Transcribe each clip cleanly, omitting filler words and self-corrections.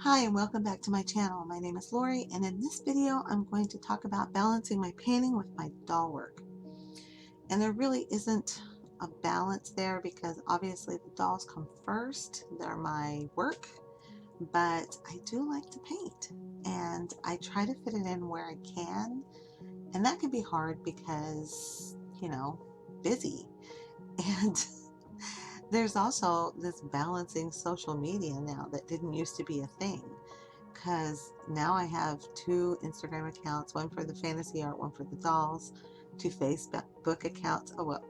Hi and welcome back to my channel. My name is Laurie, and in this video I'm going to talk about balancing my painting with my doll work. And there really isn't a balance there because obviously the dolls come first. They're my work, but I do like to paint and I try to fit it in where I can. And that can be hard because, busy. And there's also this balancing social media now that didn't used to be a thing. Because now I have two Instagram accounts, one for the fantasy art, one for the dolls, two Facebook accounts. Oh, well,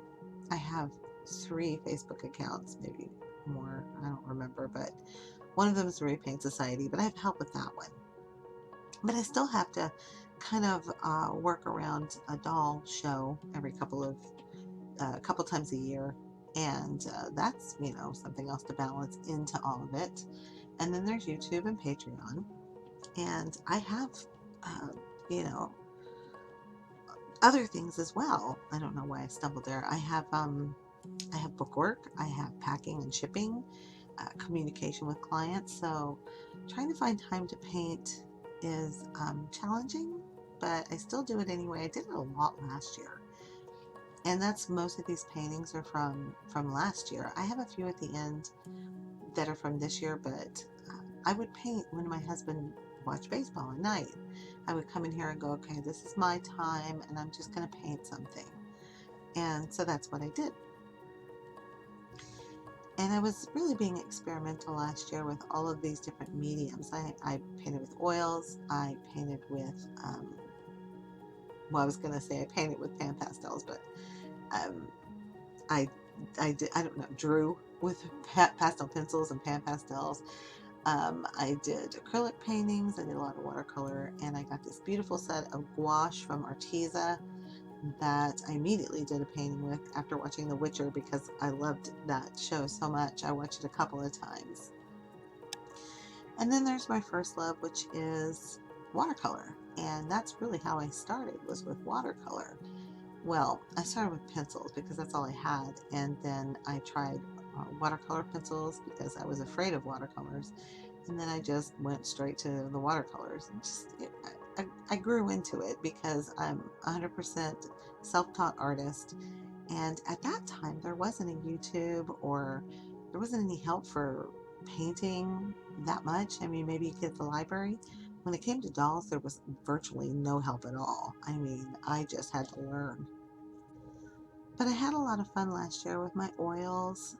I have three Facebook accounts, maybe more, I don't remember, but one of them is Repaint Society, but I have help with that one. But I still have to kind of work around a doll show every couple times a year. And that's, something else to balance into all of it. And then there's YouTube and Patreon. And I have, uh, you know, other things as well. I don't know why I stumbled there. I have bookwork, I have packing and shipping, communication with clients. So trying to find time to paint is challenging, but I still do it anyway. I did it a lot last year. And that's most of these paintings are from last year. I have a few at the end that are from this year, but I would paint when my husband watched baseball at night. I would come in here and go, okay, this is my time and I'm just going to paint something. And so that's what I did. And I was really being experimental last year with all of these different mediums. I painted with oils. I painted with, well, I was going to say I painted with pan pastels, but um, I, I don't know, drew with pastel pencils and pan pastels. I did acrylic paintings, I did a lot of watercolor, and I got this beautiful set of gouache from Arteza that I immediately did a painting with after watching The Witcher because I loved that show so much. I watched it a couple of times. And then there's my first love, which is watercolor. And that's really how I started, was with watercolor. Well, I started with pencils because that's all I had, and then I tried watercolor pencils because I was afraid of watercolors, and then I just went straight to the watercolors. And I grew into it because I'm 100% self-taught artist, and at that time there wasn't a YouTube or there wasn't any help for painting that much. I mean, maybe you could at the library. When it came to dolls, there was virtually no help at all. I mean, I just had to learn. But I had a lot of fun last year with my oils,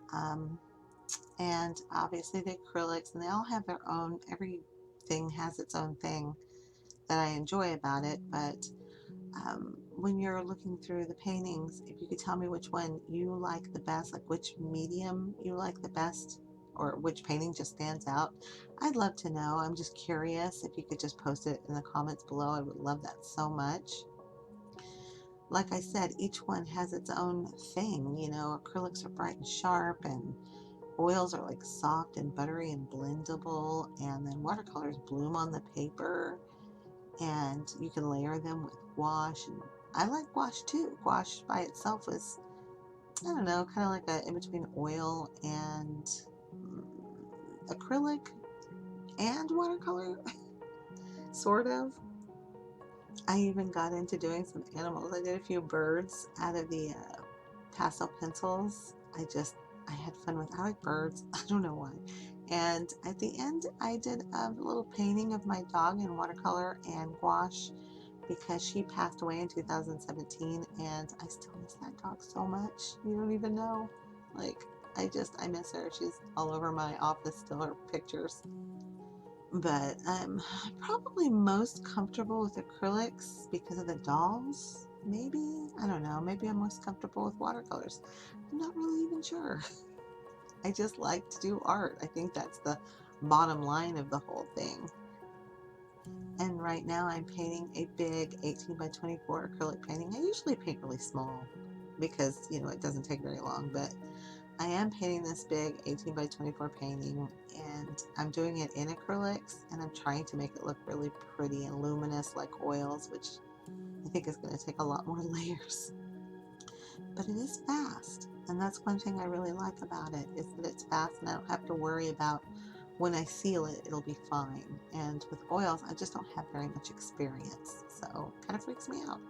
and obviously the acrylics, and they all have their own, everything has its own thing that I enjoy about it. But when you're looking through the paintings, if you could tell me which one you like the best, like which medium you like the best, or which painting just stands out, I'd love to know. I'm just curious. If you could just post it in the comments below, I would love that so much. Like I said, each one has its own thing. Acrylics are bright and sharp, and oils are like soft and buttery and blendable, and then watercolors bloom on the paper, and you can layer them with gouache. And I like gouache too. Gouache by itself is, I don't know, kind of like a in between oil and acrylic and watercolor, sort of. I even got into doing some animals. I did a few birds out of the pastel pencils. I had fun with, I like birds. I don't know why. And at the end, I did a little painting of my dog in watercolor and gouache because she passed away in 2017, and I still miss that dog so much. You don't even know. Like, I miss her. She's all over my office, still her pictures. But I'm probably most comfortable with acrylics because of the dolls. Maybe, I don't know, maybe I'm most comfortable with watercolors. I'm not really even sure. I just like to do art. I think that's the bottom line of the whole thing. And right now I'm painting a big 18 by 24 acrylic painting. I usually paint really small because, it doesn't take very long, but I am painting this big 18 by 24 painting, and I'm doing it in acrylics, and I'm trying to make it look really pretty and luminous like oils, which I think is going to take a lot more layers. But it is fast, and that's one thing I really like about it, is that it's fast and I don't have to worry about when I seal it, it'll be fine. And with oils, I just don't have very much experience, so it kind of freaks me out.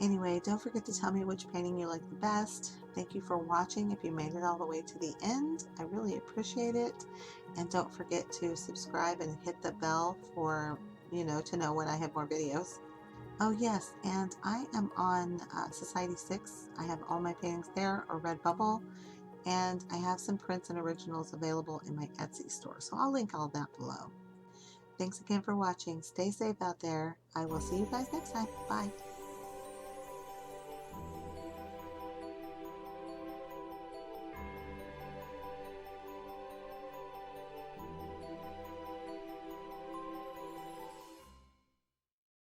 Anyway, don't forget to tell me which painting you like the best. Thank you for watching if you made it all the way to the end. I really appreciate it. And don't forget to subscribe and hit the bell for, to know when I have more videos. Oh yes, and I am on Society 6. I have all my paintings there, or Redbubble, and I have some prints and originals available in my Etsy store. So I'll link all that below. Thanks again for watching. Stay safe out there. I will see you guys next time. Bye.